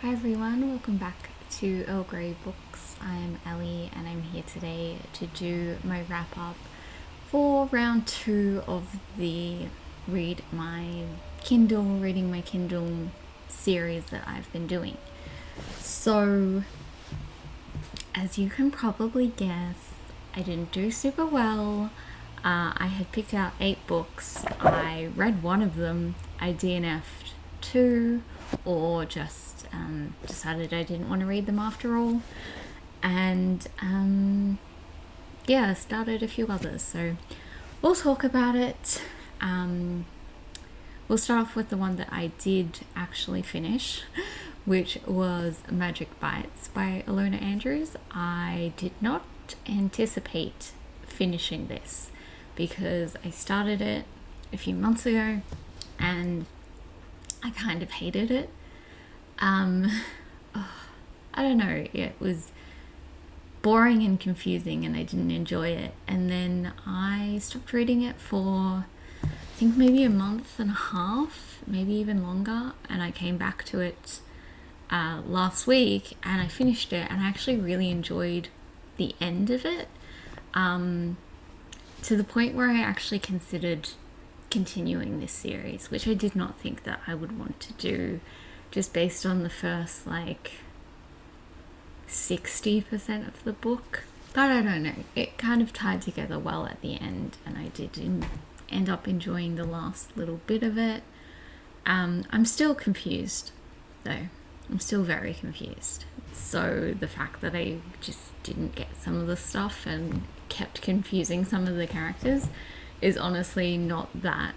Hi everyone, welcome back to Earl Grey Books. I'm Ellie and I'm here today to do my wrap up for round 2 of the reading my Kindle series that I've been doing. So, as you can probably guess, I didn't do super well. I had picked out 8 books. I read one of them. I DNF'd 2, or just decided I didn't want to read them after all. And I started a few others. So we'll talk about it. We'll start off with the one that I did actually finish, which was Magic Bites by Alona Andrews. I did not anticipate finishing this because I started it a few months ago and I kind of hated it. I don't know, it was boring and confusing and I didn't enjoy it. And then I stopped reading it for I think maybe a month and a half, maybe even longer, and I came back to it last week and I finished it and I actually really enjoyed the end of it, to the point where I actually considered continuing this series, which I did not think that I would want to do, just based on the first 60% of the book. But I don't know, it kind of tied together well at the end and I did end up enjoying the last little bit of it. I'm still confused though. I'm still very confused. So the fact that I just didn't get some of the stuff and kept confusing some of the characters is honestly not that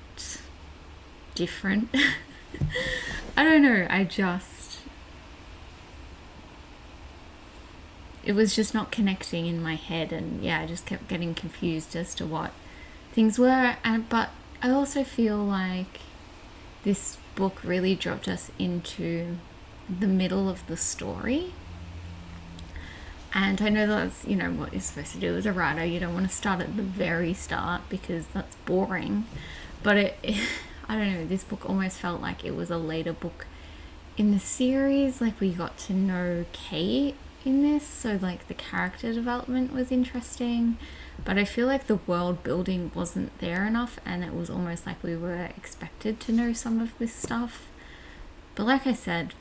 different. I don't know, it was just not connecting in my head, and I just kept getting confused as to what things were. But I also feel like this book really dropped us into the middle of the story. And I know that's, what you're supposed to do as a writer. You don't want to start at the very start because that's boring. But I don't know, this book almost felt like it was a later book in the series. Like, we got to know Kate in this, so the character development was interesting, but I feel like the world building wasn't there enough, and it was almost like we were expected to know some of this stuff. But like I said,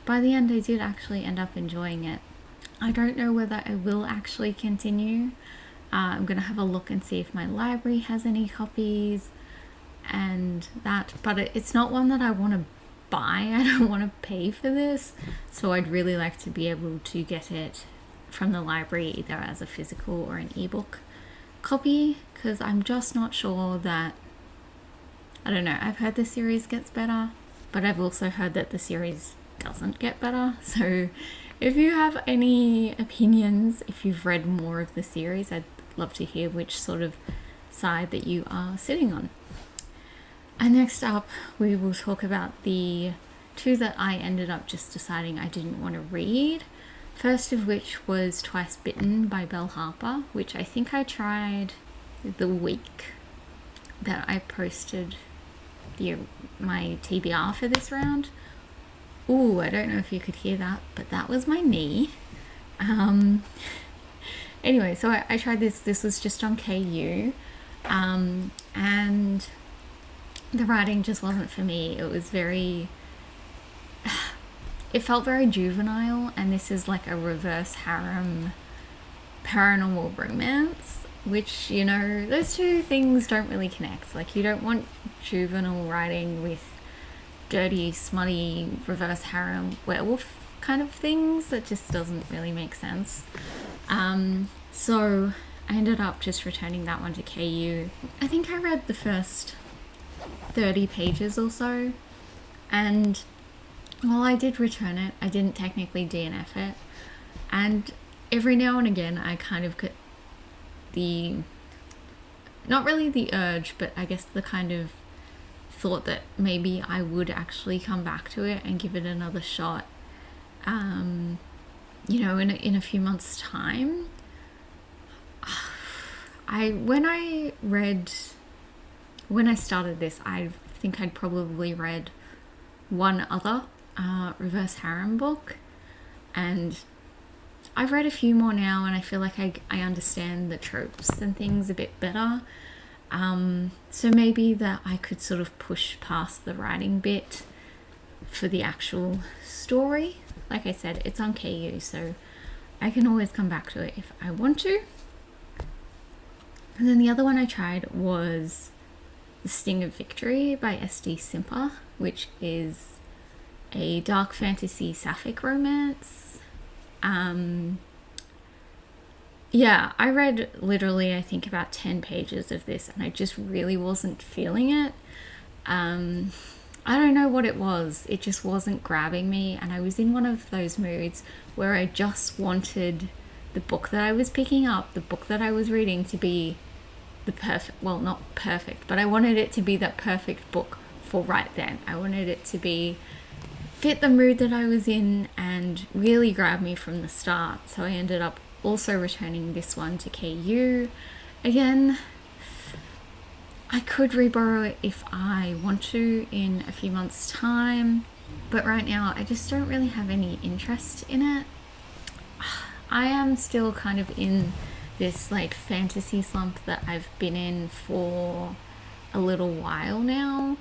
by the end I did actually end up enjoying it. I don't know whether I will actually continue. I'm gonna have a look and see if my library has any copies and that, but it's not one that I want to buy. I don't want to pay for this, so I'd really like to be able to get it from the library either as a physical or an ebook copy, because I'm just not sure that, I don't know, I've heard the series gets better, but I've also heard that the series doesn't get better. So if you have any opinions, if you've read more of the series, I'd love to hear which sort of side that you are sitting on. And next up, we will talk about the 2 that I ended up just deciding I didn't want to read. First of which was Twice Bitten by Belle Harper, which I think I tried the week that I posted my TBR for this round. Ooh, I don't know if you could hear that, but that was my knee. Anyway, so I tried this. This was just on KU. And the writing just wasn't for me. It was it felt very juvenile, and this is like a reverse harem paranormal romance, which, those two things don't really connect. Like, you don't want juvenile writing with dirty, smutty, reverse harem werewolf kind of things. That just doesn't really make sense. So I ended up just returning that one to KU. I think I read the first 30 pages or so, and while I did return it, I didn't technically DNF it, and every now and again I kind of get not really the urge, but I guess the kind of thought that maybe I would actually come back to it and give it another shot, in a few months' time. When I started this, I think I'd probably read one other reverse harem book, and I've read a few more now, and I feel like I understand the tropes and things a bit better. So maybe that I could sort of push past the writing bit for the actual story. Like I said, it's on KU, so I can always come back to it if I want to. And then the other one I tried was The Sting of Victory by S.D. Simper, which is a dark fantasy sapphic romance. Yeah, I read literally, I think, about 10 pages of this, and I just really wasn't feeling it. I don't know what it was. It just wasn't grabbing me, and I was in one of those moods where I just wanted the book that I was picking up, the book that I was reading, to be the perfect, well, not perfect, but I wanted it to be that perfect book for right then. I wanted it to be fit the mood that I was in and really grab me from the start. So I ended up also returning this one to KU. Again, I could reborrow it if I want to in a few months' time, but right now I just don't really have any interest in it. I am still kind of in this like fantasy slump that I've been in for a little while now.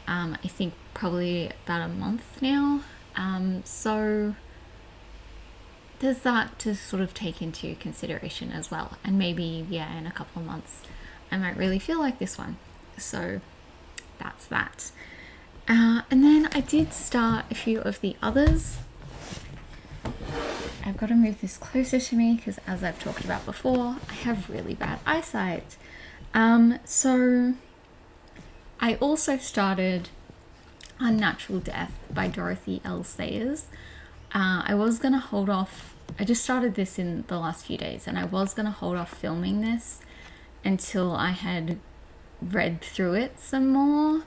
I think probably about a month now. So there's that to sort of take into consideration as well. And maybe, yeah, in a couple of months, I might really feel like this one. So that's that. And then I did start a few of the others. I've got to move this closer to me because, as I've talked about before, I have really bad eyesight. So I also started Unnatural Death by Dorothy L. Sayers. I was going to hold off. I just started this in the last few days, and I was going to hold off filming this until I had read through it some more.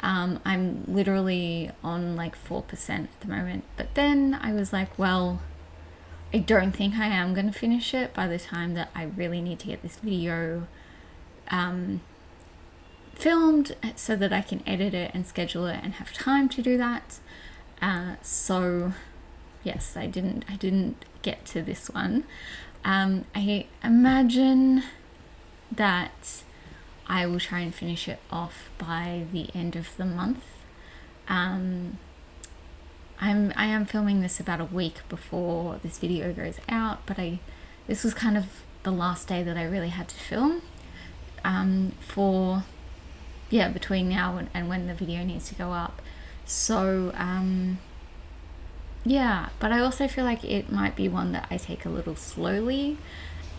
I'm literally on like 4% at the moment, but then I was like, well, I don't think I am going to finish it by the time that I really need to get this video filmed so that I can edit it and schedule it and have time to do that. So yes, I didn't get to this one. I imagine that I will try and finish it off by the end of the month. I am filming this about a week before this video goes out, but this was kind of the last day that I really had to film between now and when the video needs to go up. So yeah, but I also feel like it might be one that I take a little slowly,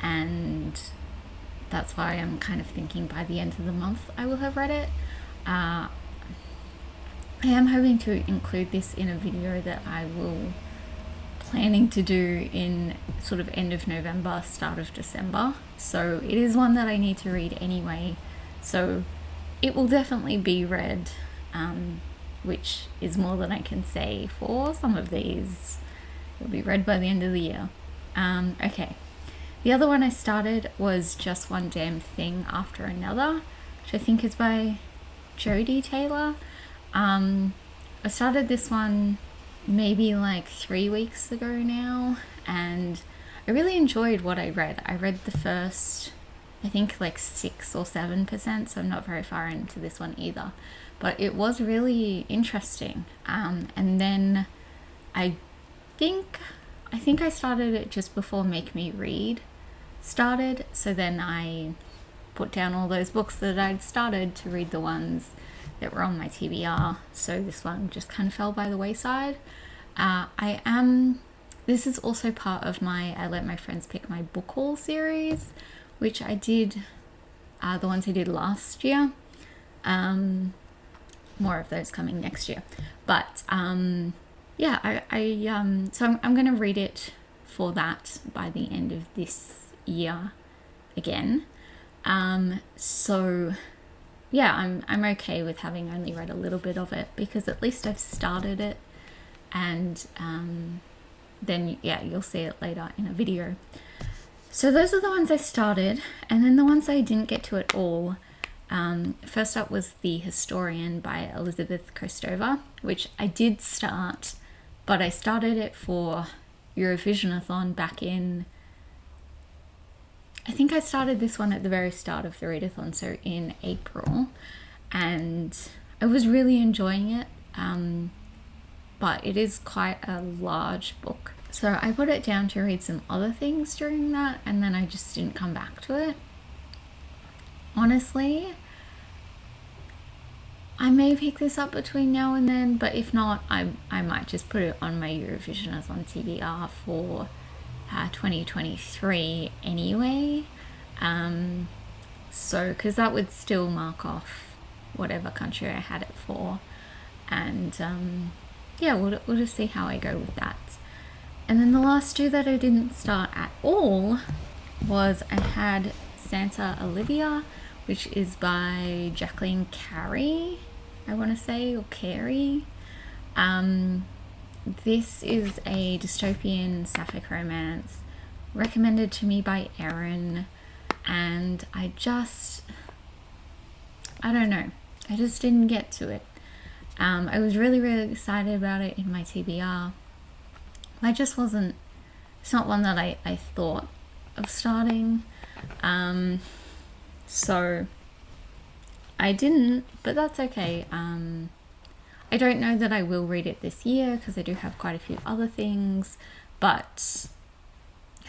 and that's why I'm kind of thinking by the end of the month I will have read it. I am hoping to include this in a video that I will planning to do in sort of end of November, start of December. So it is one that I need to read anyway. So it will definitely be read, which is more than I can say for some of these. It'll be read by the end of the year. Okay. The other one I started was Just One Damn Thing After Another, which I think is by Jodie Taylor. I started this one maybe like 3 weeks ago now, and I really enjoyed what I read. I read the first, I think like 6 or 7%, so I'm not very far into this one either. But it was really interesting. And then I think I started it just before Make Me Read started. So then I put down all those books that I'd started to read the ones that were on my TBR. So this one just kind of fell by the wayside. This is also part of my I Let My Friends Pick My Book Haul series, which I did, the ones I did last year. More of those coming next year. But yeah, so I'm going to read it for that by the end of this year again. So yeah, I'm okay with having only read a little bit of it, because at least I've started it, and then yeah, you'll see it later in a video. So those are the ones I started, and then the ones I didn't get to at all. First up was The Historian by Elizabeth Kostova, which I did start but I started it for Eurovisionathon back in, I think I started this one at the very start of the readathon, so in April, and I was really enjoying it, but it is quite a large book. So I put it down to read some other things during that, and then I just didn't come back to it. Honestly, I may pick this up between now and then, but if not, I might just put it on my Eurovisionathon TBR for 2023 anyway. So, because that would still mark off whatever country I had it for. And yeah, we'll just see how I go with that. And then the last two that I didn't start at all was I had Santa Olivia, which is by Jacqueline Carey, I want to say, or Carey. This is a dystopian sapphic romance recommended to me by Erin, and I don't know, I just didn't get to it. I was really, really excited about it in my TBR. I just wasn't, it's not one that I thought of starting. So I didn't, but that's okay. I don't know that I will read it this year because I do have quite a few other things, but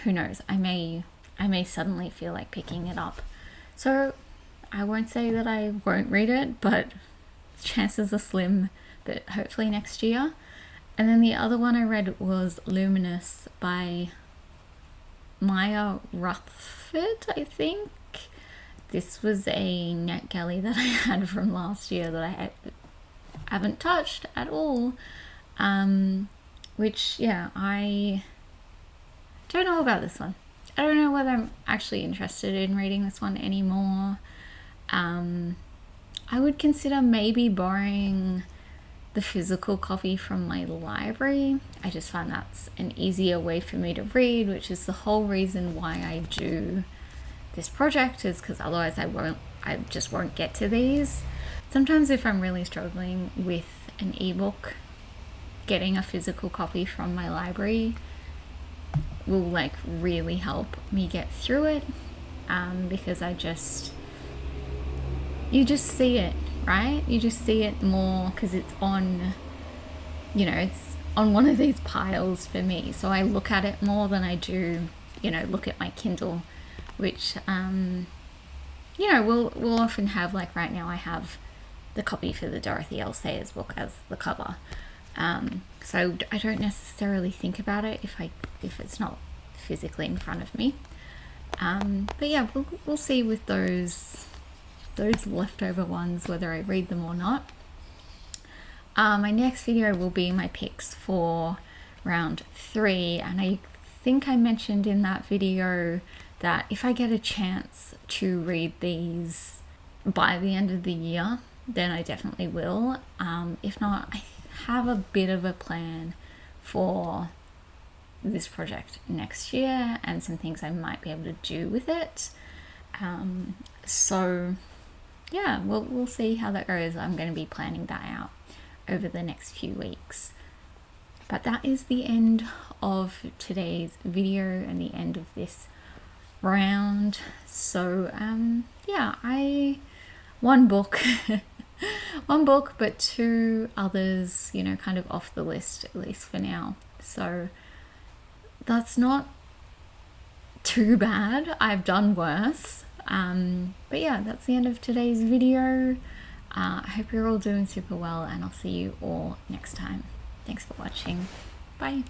who knows, I may suddenly feel like picking it up. So I won't say that I won't read it, but chances are slim, but hopefully next year. And then the other one I read was Luminous by Maya Rutherford, I think. This was a NetGalley that I had from last year that I haven't touched at all. Which, yeah, I don't know about this one. I don't know whether I'm actually interested in reading this one anymore. I would consider maybe borrowing the physical copy from my library. I just find that's an easier way for me to read, which is the whole reason why I do this project, is because otherwise I just won't get to these. Sometimes if I'm really struggling with an ebook, getting a physical copy from my library will like really help me get through it, because you just see it, right? You just see it more because it's on, it's on one of these piles for me. So I look at it more than I do, look at my Kindle, which, we'll often have, like right now I have the copy for the Dorothy L. Sayers book as the cover. So I don't necessarily think about it if it's not physically in front of me. But yeah, we'll see with those leftover ones whether I read them or not. My next video will be my picks for round 3, and I think I mentioned in that video that if I get a chance to read these by the end of the year, then I definitely will. If not, I have a bit of a plan for this project next year and some things I might be able to do with it. So yeah, we'll see how that goes. I'm going to be planning that out over the next few weeks. But that is the end of today's video and the end of this round. So yeah, one book one book, but 2 others, kind of off the list, at least for now. So that's not too bad. I've done worse. But yeah, that's the end of today's video. I hope you're all doing super well, and I'll see you all next time. Thanks for watching. Bye.